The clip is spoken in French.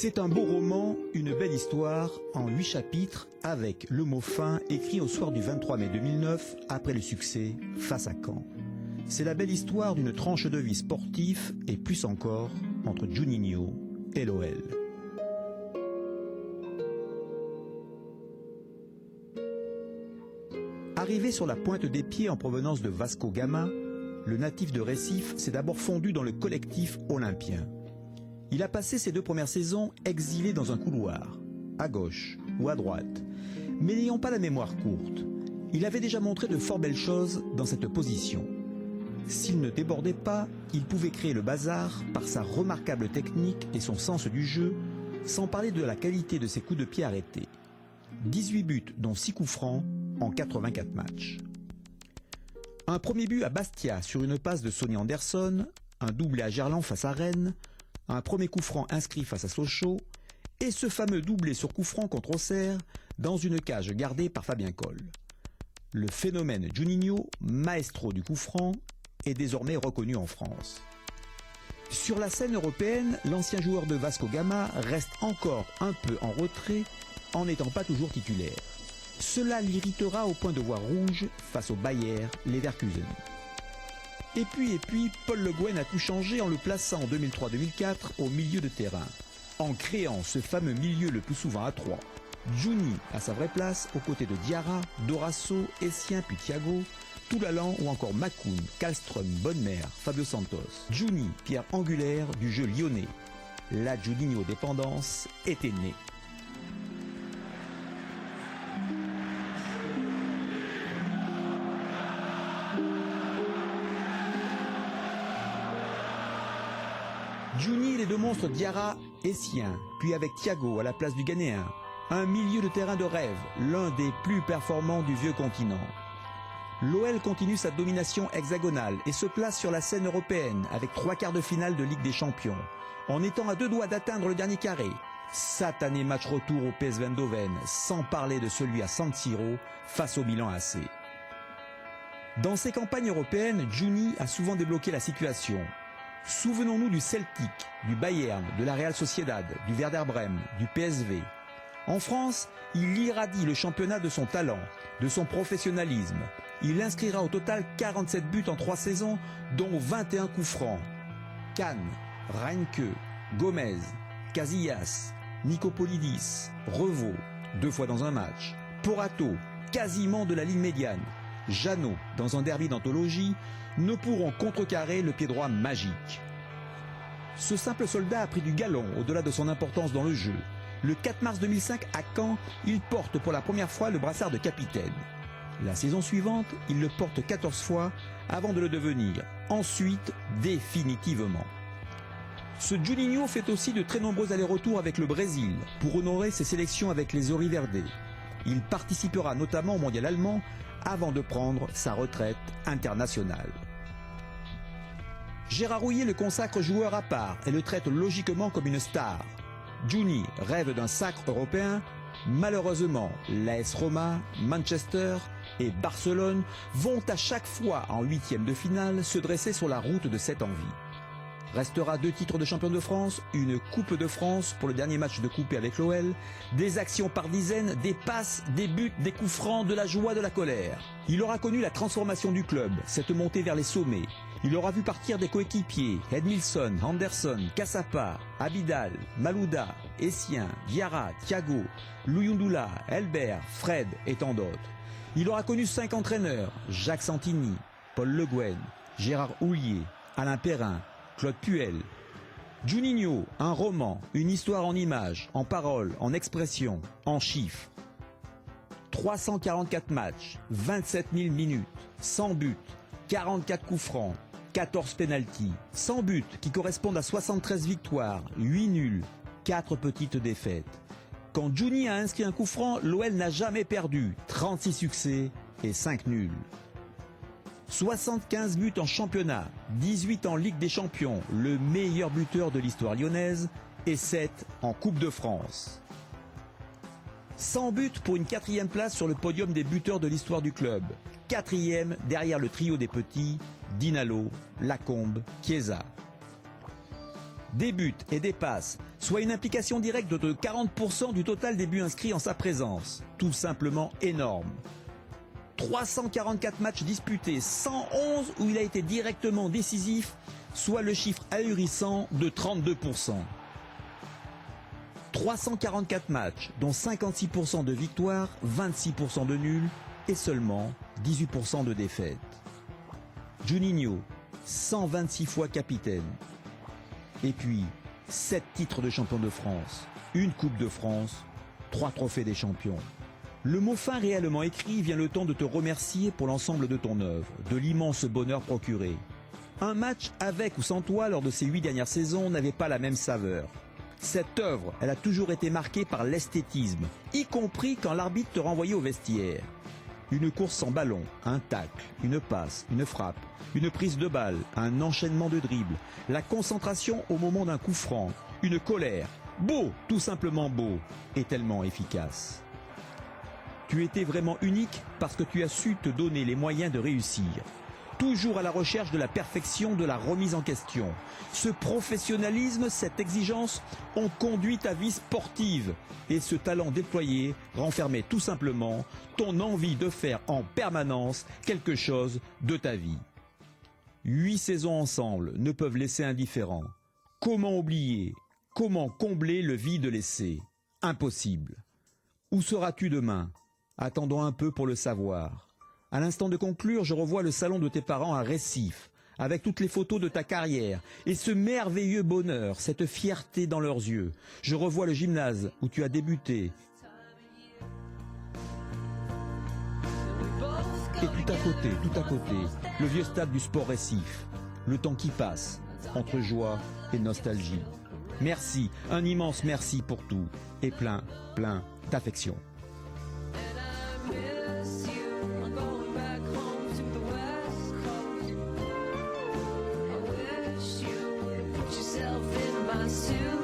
C'est un beau roman, une belle histoire, en 8 chapitres, avec le mot fin écrit au soir du 23 mai 2009, après le succès face à Caen. C'est la belle histoire d'une tranche de vie sportive et plus encore entre Juninho et l'OL. Arrivé sur la pointe des pieds en provenance de Vasco Gama, le natif de Recife s'est d'abord fondu dans le collectif olympien. Il a passé ses 2 premières saisons exilé dans un couloir, à gauche ou à droite. Mais n'ayant pas la mémoire courte, il avait déjà montré de fort belles choses dans cette position. S'il ne débordait pas, il pouvait créer le bazar par sa remarquable technique et son sens du jeu, sans parler de la qualité de ses coups de pied arrêtés. 18 buts dont 6 coups francs en 84 matchs. Un premier but à Bastia sur une passe de Sonny Anderson, un doublé à Gerland face à Rennes, un premier coup franc inscrit face à Sochaux, et ce fameux doublé sur coup franc contre Auxerre dans une cage gardée par Fabien Coll. Le phénomène Juninho, maestro du coup franc, est désormais reconnu en France. Sur la scène européenne, l'ancien joueur de Vasco Gama reste encore un peu en retrait en n'étant pas toujours titulaire. Cela l'irritera au point de voir rouge face au Bayer Leverkusen. Et puis, Paul Le Guen a tout changé en le plaçant en 2003-2004 au milieu de terrain, en créant ce fameux milieu le plus souvent à 3. Juni à sa vraie place aux côtés de Diarra, Dorasso, Essien puis Thiago, Toulalan ou encore Makoun, Kallström, Bonnemère, Fabio Santos. Juni, pierre angulaire du jeu lyonnais. La Juninho dépendance était née. Juni, les 2 monstres Diarra et Sien, puis avec Thiago à la place du Ghanéen. Un milieu de terrain de rêve, l'un des plus performants du vieux continent. L'OL continue sa domination hexagonale et se place sur la scène européenne avec 3 quarts de finale de Ligue des Champions, en étant à 2 doigts d'atteindre le dernier carré. Satané match retour au PSV Eindhoven, sans parler de celui à San Siro face au Milan AC. Dans ces campagnes européennes, Juni a souvent débloqué la situation. Souvenons-nous du Celtic, du Bayern, de la Real Sociedad, du Werder Brême, du PSV. En France, il irradie le championnat de son talent, de son professionnalisme. Il inscrira au total 47 buts en 3 saisons, dont 21 coups francs. Kahn, Reinke, Gomez, Casillas, Nicopolidis, Revaux, 2 fois dans un match, Porato, quasiment de la ligne médiane, Jeannot, dans un derby d'anthologie, ne pourront contrecarrer le pied droit magique. Ce simple soldat a pris du galon au-delà de son importance dans le jeu. Le 4 mars 2005 à Caen, il porte pour la première fois le brassard de capitaine. La saison suivante, il le porte 14 fois avant de le devenir, ensuite définitivement. Ce Juninho fait aussi de très nombreux allers-retours avec le Brésil pour honorer ses sélections avec les Ori Verde. Il participera notamment au mondial allemand avant de prendre sa retraite internationale. Gérard Houllier le consacre joueur à part et le traite logiquement comme une star. Juni rêve d'un sacre européen. Malheureusement, l'AS Roma, Manchester et Barcelone vont à chaque fois en 8e de finale se dresser sur la route de cette envie. Restera 2 titres de champion de France, une Coupe de France pour le dernier match de coupe avec l'OL, des actions par dizaines, des passes, des buts, des coups francs, de la joie, de la colère. Il aura connu la transformation du club, cette montée vers les sommets. Il aura vu partir des coéquipiers, Edmilson, Anderson, Cassapa, Abidal, Malouda, Essien, Diarra, Thiago, Luyundula, Elbert, Fred et tant d'autres. Il aura connu 5 entraîneurs, Jacques Santini, Paul Le Guen, Gérard Houllier, Alain Perrin, Claude Puel. Juninho, un roman, une histoire en images, en paroles, en expressions, en chiffres. 344 matchs, 27 000 minutes, 100 buts, 44 coups francs, 14 pénaltys, 100 buts qui correspondent à 73 victoires, 8 nuls, 4 petites défaites. Quand Juni a inscrit un coup franc, l'OL n'a jamais perdu, 36 succès et 5 nuls. 75 buts en championnat, 18 en Ligue des Champions, le meilleur buteur de l'histoire lyonnaise, et 7 en Coupe de France. 100 buts pour une 4e place sur le podium des buteurs de l'histoire du club. 4e derrière le trio des petits, Dinalo, Lacombe, Chiesa. des buts et des passes, soit une implication directe de 40% du total des buts inscrits en sa présence. Tout simplement énorme. 344 matchs disputés, 111 où il a été directement décisif, soit le chiffre ahurissant de 32%. 344 matchs, dont 56% de victoires, 26% de nuls et seulement 18% de défaites. Juninho, 126 fois capitaine. Et puis, 7 titres de champion de France, une Coupe de France, 3 trophées des champions. Le mot fin réellement écrit vient le temps de te remercier pour l'ensemble de ton œuvre, de l'immense bonheur procuré. Un match avec ou sans toi lors de ces 8 dernières saisons n'avait pas la même saveur. Cette œuvre, elle a toujours été marquée par l'esthétisme, y compris quand l'arbitre te renvoyait au vestiaire. Une course sans ballon, un tacle, une passe, une frappe, une prise de balle, un enchaînement de dribbles, la concentration au moment d'un coup franc, une colère, beau, tout simplement beau, et tellement efficace. Tu étais vraiment unique parce que tu as su te donner les moyens de réussir. Toujours à la recherche de la perfection, de la remise en question. Ce professionnalisme, cette exigence ont conduit ta vie sportive. Et ce talent déployé renfermait tout simplement ton envie de faire en permanence quelque chose de ta vie. 8 saisons ensemble ne peuvent laisser indifférent. Comment oublier? Comment combler le vide laissé? Impossible. Où seras-tu demain? Attendons un peu pour le savoir. À l'instant de conclure, je revois le salon de tes parents à Recife, avec toutes les photos de ta carrière, et ce merveilleux bonheur, cette fierté dans leurs yeux. Je revois le gymnase où tu as débuté. Et tout à côté, le vieux stade du Sport Recife. Le temps qui passe, entre joie et nostalgie. Merci, un immense merci pour tout, et plein d'affection. Yourself in my suit.